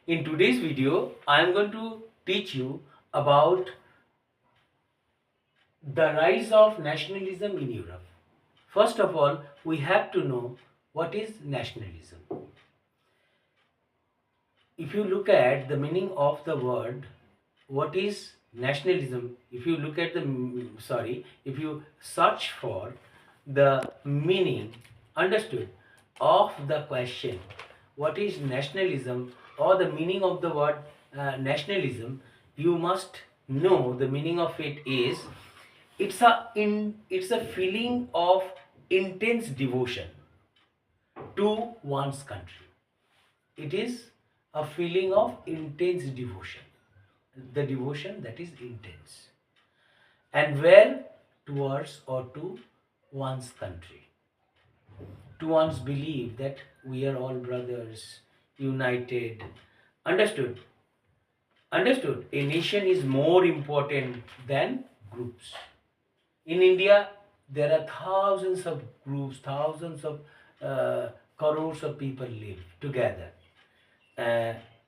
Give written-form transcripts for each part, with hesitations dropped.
In today's video, I am going to teach you about the rise of nationalism in Europe. First of all, we have to know what is nationalism. If you look at the meaning of the word, what is nationalism? If you look at if you search for the meaning understood of the question, what is nationalism, or the meaning of the word nationalism, you must know the meaning of it is it's a feeling of intense devotion to one's country. It is a feeling of intense devotion, the devotion that is intense, and where towards or to one's country, to one's belief that we are all brothers, united. Understood? Understood. A nation is more important than groups. In India, there are thousands of groups, thousands of crores of people live together,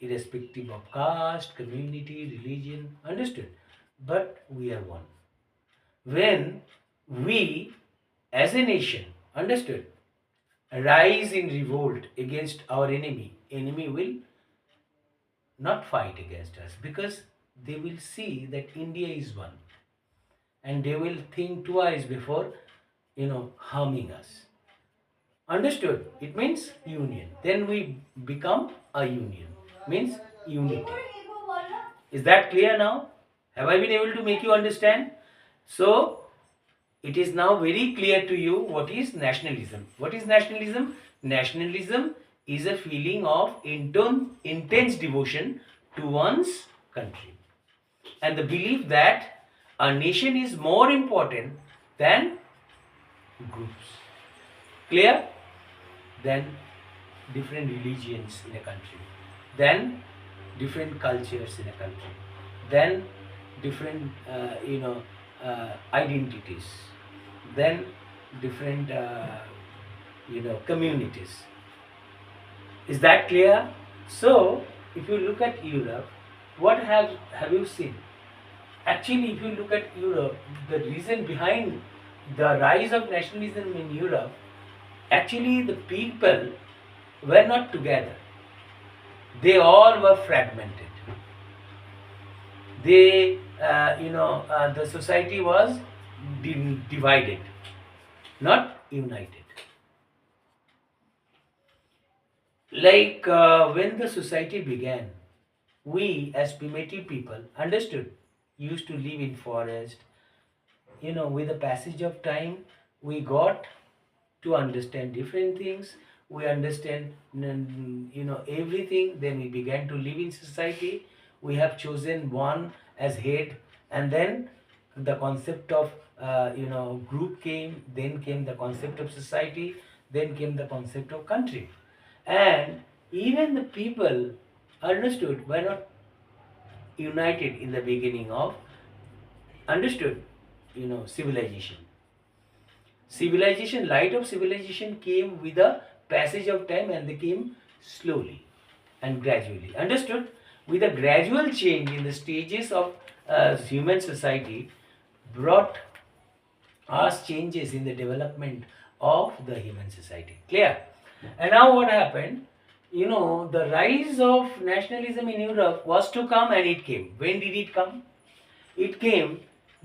irrespective of caste, community, religion. Understood? But we are one. When we, as a nation, understood, rise in revolt against our enemy will not fight against us because they will see that India is one, and they will think twice before harming us. Understood? It means union. Then we become a union. Means unity. Is that clear now? Have I been able to make you understand? So it is now very clear to you what is nationalism. What is nationalism? Nationalism is a feeling of intense devotion to one's country, and the belief that a nation is more important than groups. Clear? Then different religions in a country, then different cultures in a country, then different identities, then different communities. Is that clear? So if you look at Europe, what have you seen? Actually, if you look at Europe, the reason behind the rise of nationalism in Europe, actually the people were not together. They all were fragmented. The society was divided, not united. Like when the society began, we as primitive people understood, used to live in forest. With the passage of time, we got to understand different things. We understand everything. Then we began to live in society. We have chosen one as head, and then the concept of group came. Then came the concept of society. Then came the concept of country, and even the people understood were not united in the beginning of understood civilization. Light of civilization came with the passage of time, and they came slowly and gradually. Understood? With a gradual change in the stages of human society brought us changes in the development of the human society. Clear? And now what happened? The rise of nationalism in Europe was to come, and it came. When did it come? It came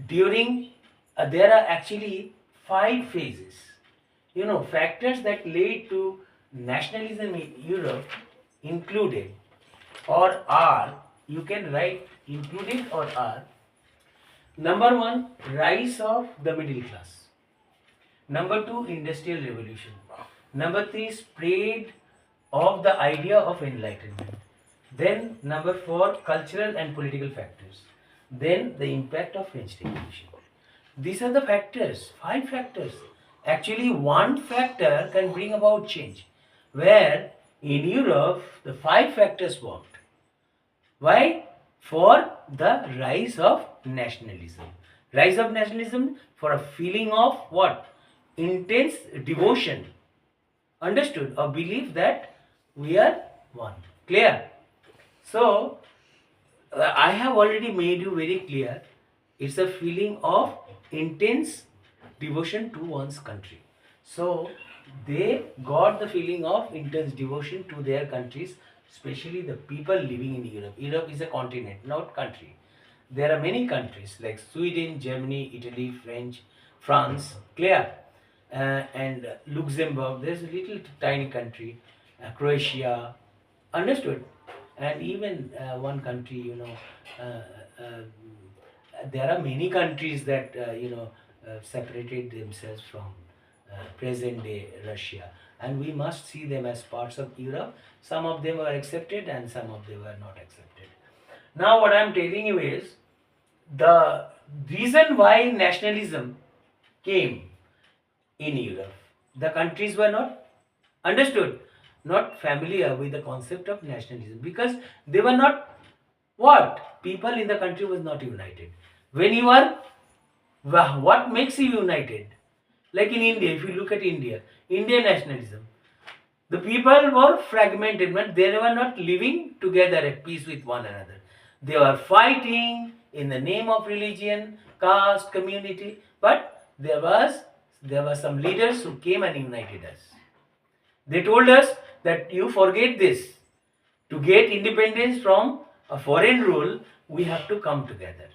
during, there are actually 5 phases. Factors that led to nationalism in Europe included or are, you can write included or are. Number 1, rise of the middle class. Number 2, industrial revolution. Number 3, spread of the idea of enlightenment. Then number 4, cultural and political factors. Then the impact of French Revolution. These are the factors, 5 factors. Actually, one factor can bring about change. Where in Europe, the 5 factors worked. Why? For the rise of nationalism. Rise of nationalism for a feeling of what? Intense devotion. Understood? A belief that we are one. Clear? So I have already made you very clear. It's a feeling of intense devotion to one's country. So they got the feeling of intense devotion to their countries, especially the people living in Europe. Europe is a continent, not country. There are many countries like Sweden, Germany, Italy, France, clear, and Luxembourg. There's a little tiny country, Croatia, understood, and even one country, there are many countries that separated themselves from present day Russia, and we must see them as parts of Europe. Some of them were accepted and some of them were not accepted. Now what I am telling you is the reason why nationalism came in Europe. The countries were not understood, not familiar with the concept of nationalism, because they were not what? People in the country was not united. When you are, what makes you united? Like in India, if you look at India, Indian nationalism, the people were fragmented, but they were not living together at peace with one another. They were fighting in the name of religion, caste, community, but there were some leaders who came and united us. They told us that you forget this. To get independence from a foreign rule, we have to come together.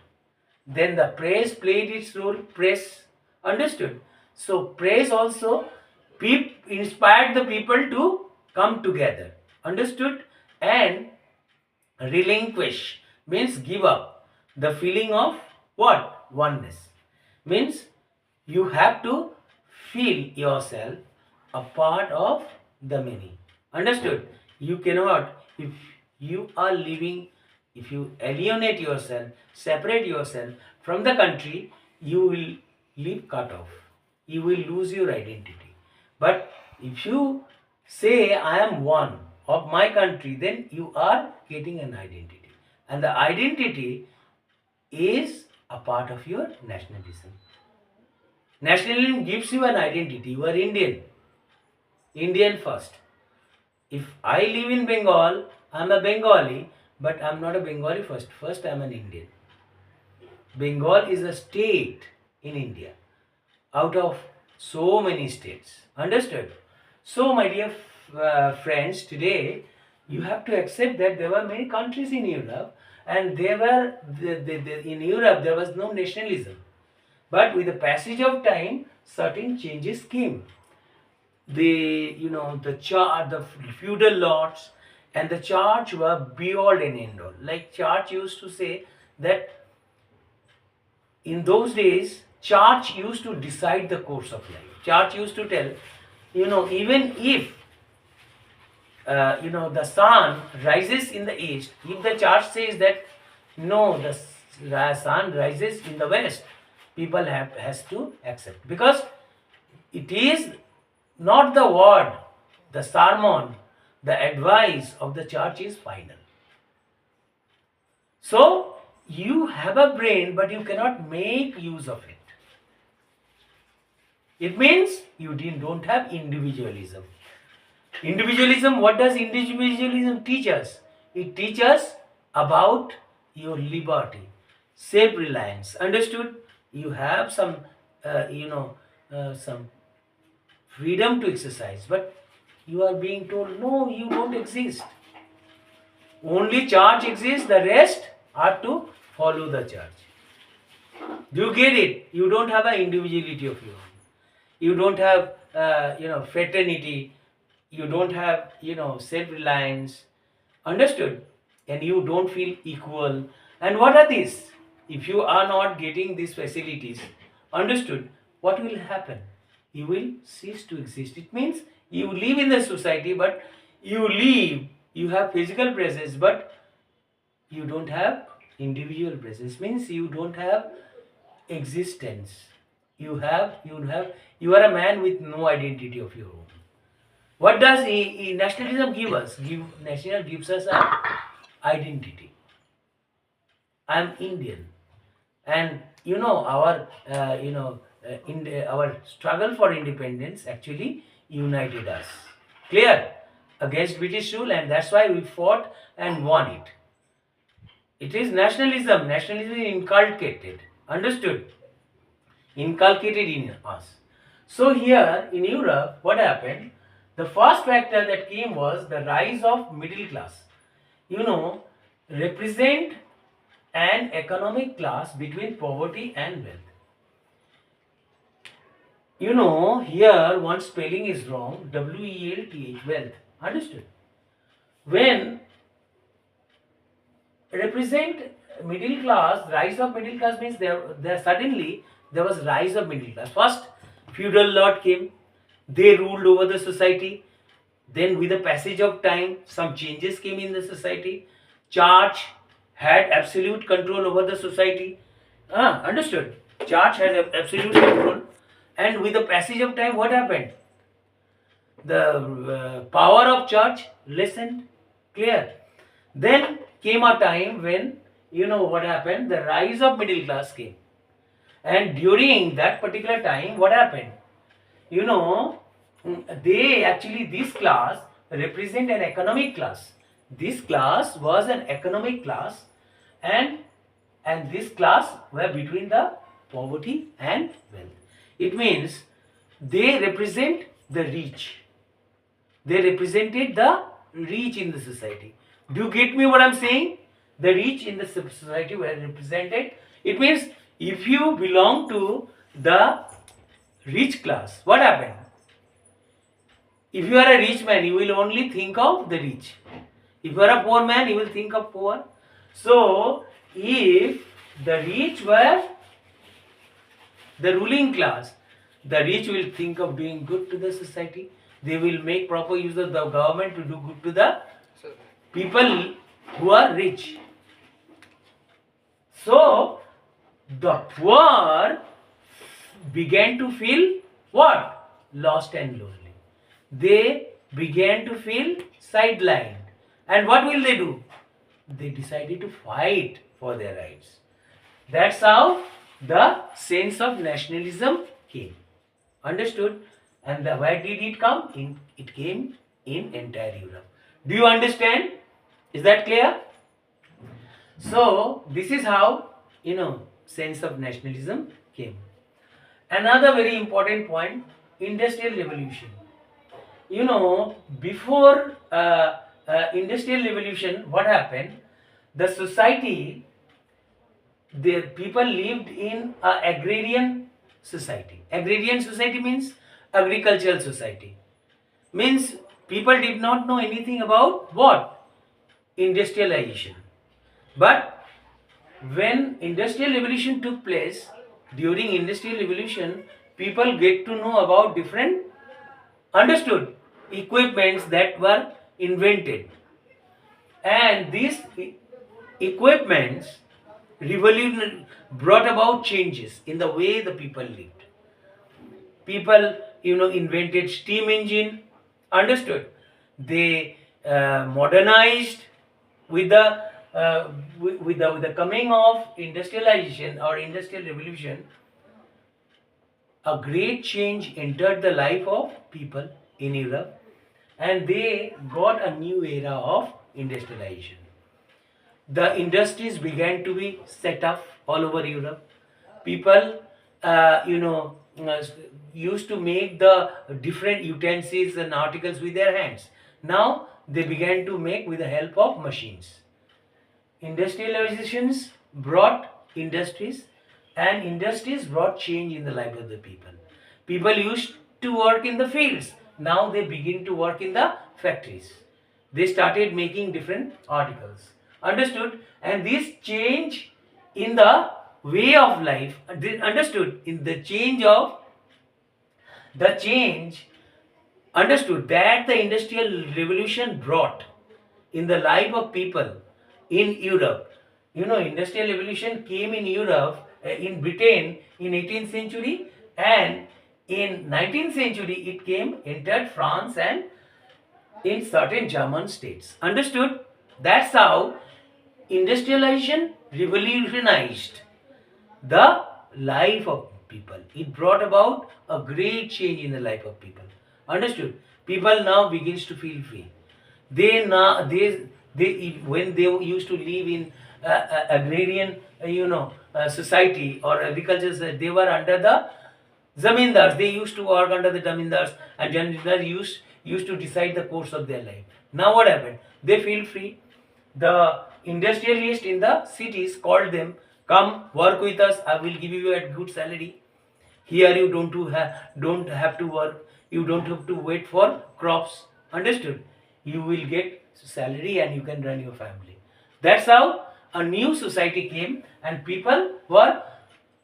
Then the press played its role. Press understood. So press also inspired the people to come together. Understood? And relinquish means give up the feeling of what? Oneness. Means you have to feel yourself a part of the many. Understood? You cannot, if you are living, if you alienate yourself, separate yourself from the country, you will live cut off. You will lose your identity. But if you say, I am one of my country, then you are getting an identity. And the identity is a part of your nationalism. Nationalism gives you an identity. You are Indian. Indian first. If I live in Bengal, I am a Bengali, but I am not a Bengali first. First, I am an Indian. Bengal is a state in India out of so many states. Understood? So, my dear friends, today you have to accept that there were many countries in Europe, and in Europe there was no nationalism. But with the passage of time, certain changes came. The feudal lords and the church were beyond and end all. Like church used to say that in those days, church used to decide the course of life. Church used to tell, even if the sun rises in the east, if the church says that no, the sun rises in the west, people has to accept, because it is not the word, the sermon, the advice of the church is final. So you have a brain, but you cannot make use of it. It means you don't have individualism. Individualism, what does individualism teach us? It teaches us about your liberty, self-reliance. Understood? You have some freedom to exercise, but you are being told, no, you don't exist. Only church exists, the rest are to follow the church. Do you get it? You don't have an individuality of your own. You don't have, fraternity. You don't have, self-reliance. Understood? And you don't feel equal. And what are these? If you are not getting these facilities, understood, what will happen? You will cease to exist. It means you live in the society, but you have physical presence, but you don't have individual presence. Means you don't have existence. You are a man with no identity of your own. What does nationalism give us? National gives us an identity. I am Indian, and our struggle for independence actually united us. Clear? Against British rule, and that's why we fought and won it. It is nationalism. Nationalism is inculcated. Understood? Inculcated in us. So here in Europe, what happened? The first factor that came was the rise of middle class. You know, represent an economic class between poverty and wealth. You know, here one spelling is wrong. WELTH, wealth. Understood? When represent middle class, rise of middle class means there suddenly there was rise of middle class. First, feudal lord came. They ruled over the society. Then with the passage of time, some changes came in the society. Church had absolute control over the society. Understood? Church had absolute control. And with the passage of time, what happened? The power of church lessened. Clear? Then came a time when, you know what happened? The rise of middle class came. And during that particular time, what happened? You know, they actually, this class represent an economic class. This class was an economic class, and this class were between the poverty and wealth. It means they represent the rich. They represented the rich in the society. Do you get me what I'm saying? The rich in the society were represented. It means if you belong to the rich class, what happened? If you are a rich man, you will only think of the rich. If you are a poor man, you will think of poor. So, if the rich were the ruling class, the rich will think of doing good to the society. They will make proper use of the government to do good to the people who are rich. So, the poor began to feel what? Lost and lonely. They began to feel sidelined. And what will they do? They decided to fight for their rights. That's how the sense of nationalism came. Understood? And where did it come? It came in entire Europe. Do you understand? Is that clear? So, this is how, sense of nationalism came. Another very important point, industrial revolution. Before industrial revolution, what happened? The society, the people lived in a agrarian society. Agrarian society means agricultural society. Means people did not know anything about what? Industrialization. But when industrial revolution took place, during industrial revolution, people get to know about different, understood, equipments that were invented. And these equipments brought about changes in the way the people lived. People, invented steam engine, understood. They modernized with the coming of industrialization or industrial revolution. A great change entered the life of people in Europe, and they got a new era of industrialization. The industries began to be set up all over Europe. People, used to make the different utensils and articles with their hands. Now they began to make with the help of machines. Industrializations brought industries, and industries brought change in the life of the people. People used to work in the fields. Now they begin to work in the factories. They started making different articles. Understood? And this change in the way of life, understood, in the change, understood, that the industrial revolution brought in the life of people in Europe. Industrial revolution came in Europe, in Britain in 18th century, and in 19th century it entered France and in certain German states. Understood? That's how industrialization revolutionized the life of people. It brought about a great change in the life of people. Understood? People now begins to feel free. They when they used to live in agrarian society or agriculture society, they were under the zamindars. They used to work under the zamindars, and zamindars used to decide the course of their life. Now what happened? They feel free. The industrialist in the cities called them, come work with us, I will give you a good salary. Here you don't have to work, you don't have to wait for crops. Understood? You will get salary and you can run your family. That's how a new society came, and people were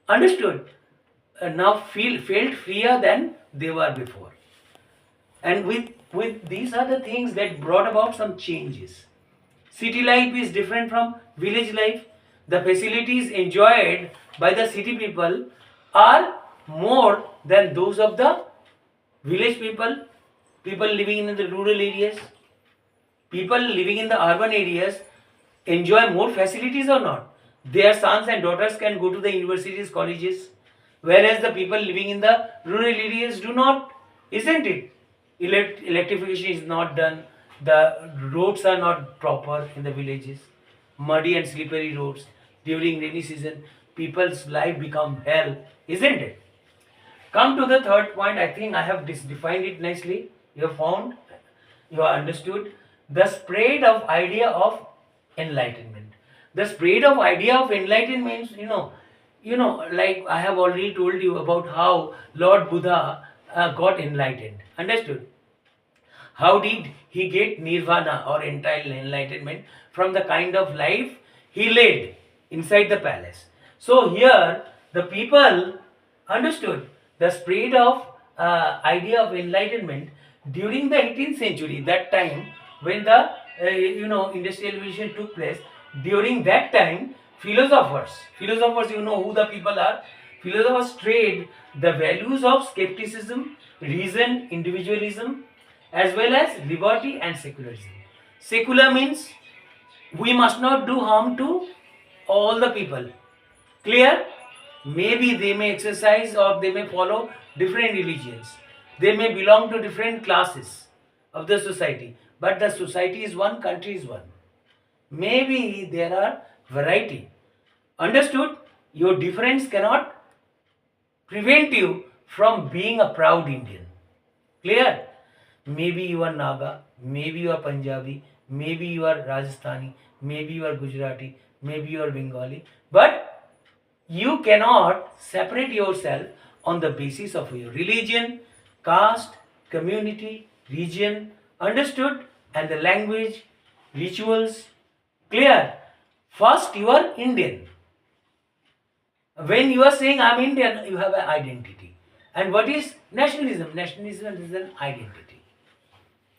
understood, now felt freer than they were before. And with these are the things that brought about some changes. City life is different from village life. The facilities enjoyed by the city people are more than those of the village people, people living in the rural areas. People living in the urban areas enjoy more facilities or not? Their sons and daughters can go to the universities, colleges, whereas the people living in the rural areas do not, isn't it? Electrification is not done, the roads are not proper in the villages, muddy and slippery roads. During rainy season, people's life become hell, isn't it? Come to the third point. I think I have defined it nicely. You have found, you have understood the spread of idea of enlightenment. The spread of idea of enlightenment, like I have already told you about how Lord Buddha got enlightened. Understood? How did he get nirvana or entire enlightenment? From the kind of life he led inside the palace. So here the people understood the spread of idea of enlightenment during the 18th century, that time when the industrial revolution took place. During that time, philosophers, you know who the people are. Philosophers trade the values of skepticism, reason, individualism, as well as liberty and secularism. Secular means we must not do harm to all the people. Clear? Maybe they may exercise or they may follow different religions. They may belong to different classes of the society. But the society is one, country is one. Maybe there are variety. Understood? Your difference cannot prevent you from being a proud Indian. Clear? Maybe you are Naga, maybe you are Punjabi, maybe you are Rajasthani, maybe you are Gujarati, maybe you are Bengali. But you cannot separate yourself on the basis of your religion, caste, community, region. Understood? And the language, rituals. Clear? First, you are Indian. When you are saying I am Indian, you have an identity. And what is nationalism? Nationalism is an identity.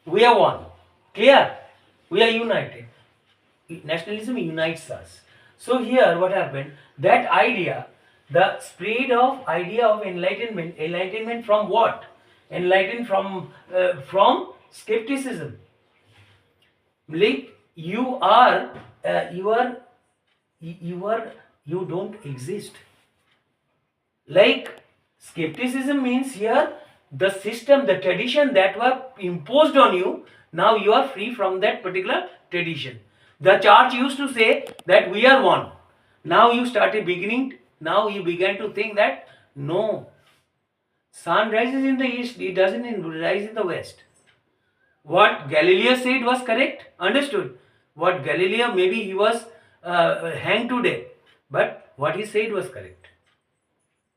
We are one. Clear? We are united. Nationalism unites us. So here what happened? That idea, the spread of idea of enlightenment from what? Enlightened from skepticism. Like you don't exist. Like skepticism means here the system, the tradition that were imposed on you, now you are free from that particular tradition. The church used to say that we are one. Now you began to think that no, sun rises in the east, it doesn't rise in the west. What Galileo said was correct. Understood? What Galileo, maybe he was hanged to death, but what he said was correct.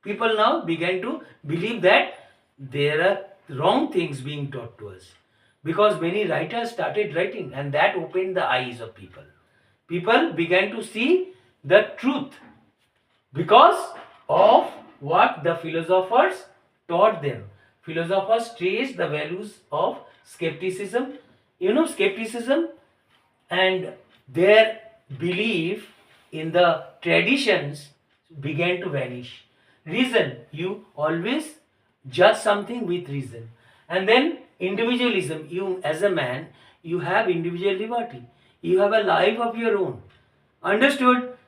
People now began to believe that there are wrong things being taught to us, because many writers started writing, and that opened the eyes of people. People began to see the truth because of what the philosophers taught them. Philosophers traced the values of skepticism, skepticism, and their belief in the traditions began to vanish. Reason, you always judge something with reason. And then individualism, you as a man, you have individual liberty. You have a life of your own. Understood?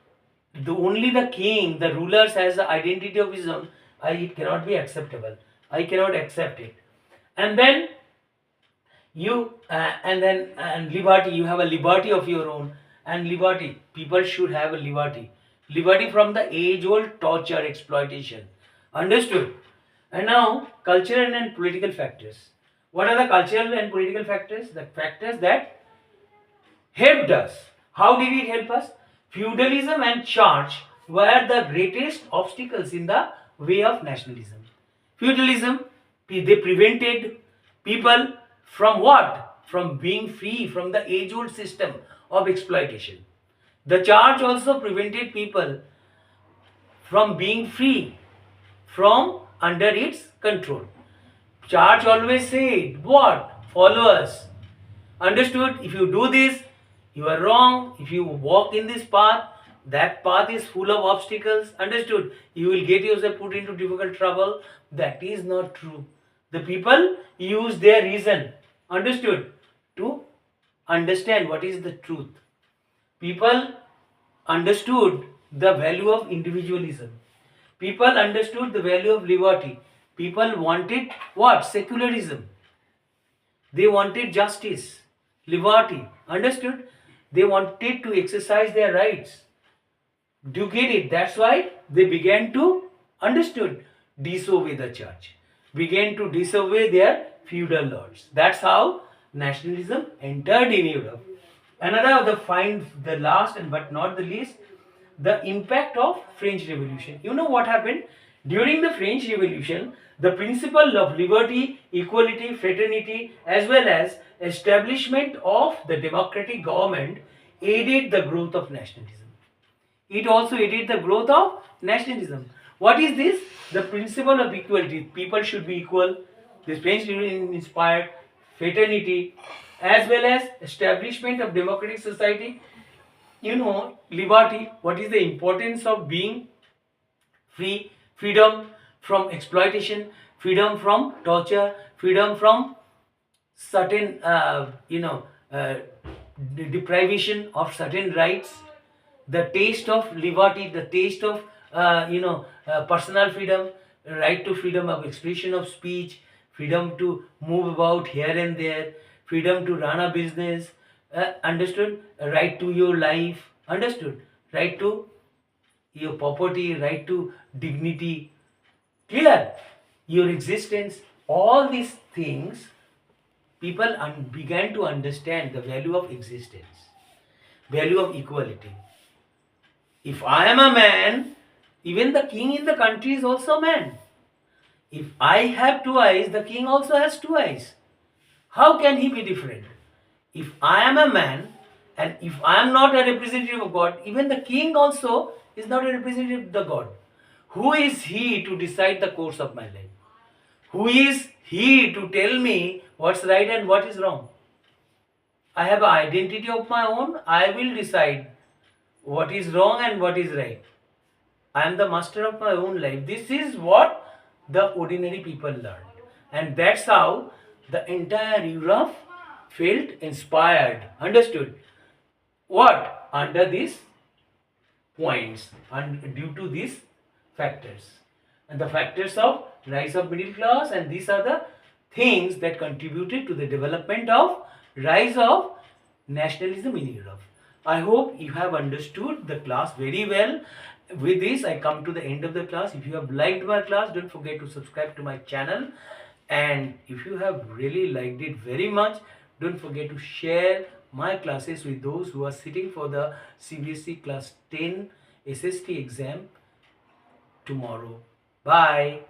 Only the king, the rulers has the identity of his own. It cannot be acceptable. I cannot accept it. And then You and then and liberty, you have a liberty of your own, and liberty, people should have a liberty from the age old torture exploitation. Understood? And now cultural and political factors. What are the cultural and political factors? The factors that helped us. How did it help us? Feudalism and church were the greatest obstacles in the way of nationalism. Feudalism, they prevented people from what? From being free from the age old system of exploitation. The church also prevented people from being free from under its control. Church always said, what? Follow us. Understood? If you do this, you are wrong. If you walk in this path, that path is full of obstacles. Understood? You will get yourself put into difficult trouble. That is not true. The people use their reason. Understood? To understand what is the truth. People understood the value of individualism. People understood the value of liberty. People wanted what? Secularism. They wanted justice, liberty. Understood? They wanted to exercise their rights. Do you get it? That's why they began to understood disobey the church, began to disobey their feudal lords. That's how nationalism entered in Europe. Another of the last and but not the least, the impact of French Revolution. You know what happened? During the French Revolution, the principle of liberty, equality, fraternity, as well as establishment of the democratic government aided the growth of nationalism. It also aided the growth of nationalism. What is this? The principle of equality. People should be equal. This French Revolution inspired fraternity as well as establishment of democratic society. You know, liberty, what is the importance of being free, freedom from exploitation, freedom from torture, freedom from certain deprivation of certain rights, the taste of liberty, the taste of personal freedom, right to freedom of expression of speech, freedom to move about here and there, freedom to run a business, understood? Right to your life, understood? Right to your property, right to dignity, clear? Your existence, all these things, people began to understand the value of existence, value of equality. If I am a man, even the king in the country is also a man. If I have two eyes, the king also has two eyes. How can he be different? If I am a man and if I am not a representative of God, even the king also is not a representative of the God. Who is he to decide the course of my life? Who is he to tell me what's right and what is wrong? I have an identity of my own. I will decide what is wrong and what is right. I am the master of my own life. This is what the ordinary people learned. And that's how the entire Europe felt inspired, understood. What? Under these points and due to these factors. And the factors of rise of middle class, and these are the things that contributed to the development of rise of nationalism in Europe. I hope you have understood the class very well. With this, I come to the end of the class. If you have liked my class, don't forget to subscribe to my channel. And if you have really liked it very much, don't forget to share my classes with those who are sitting for the CBSE class 10 SST exam tomorrow. Bye.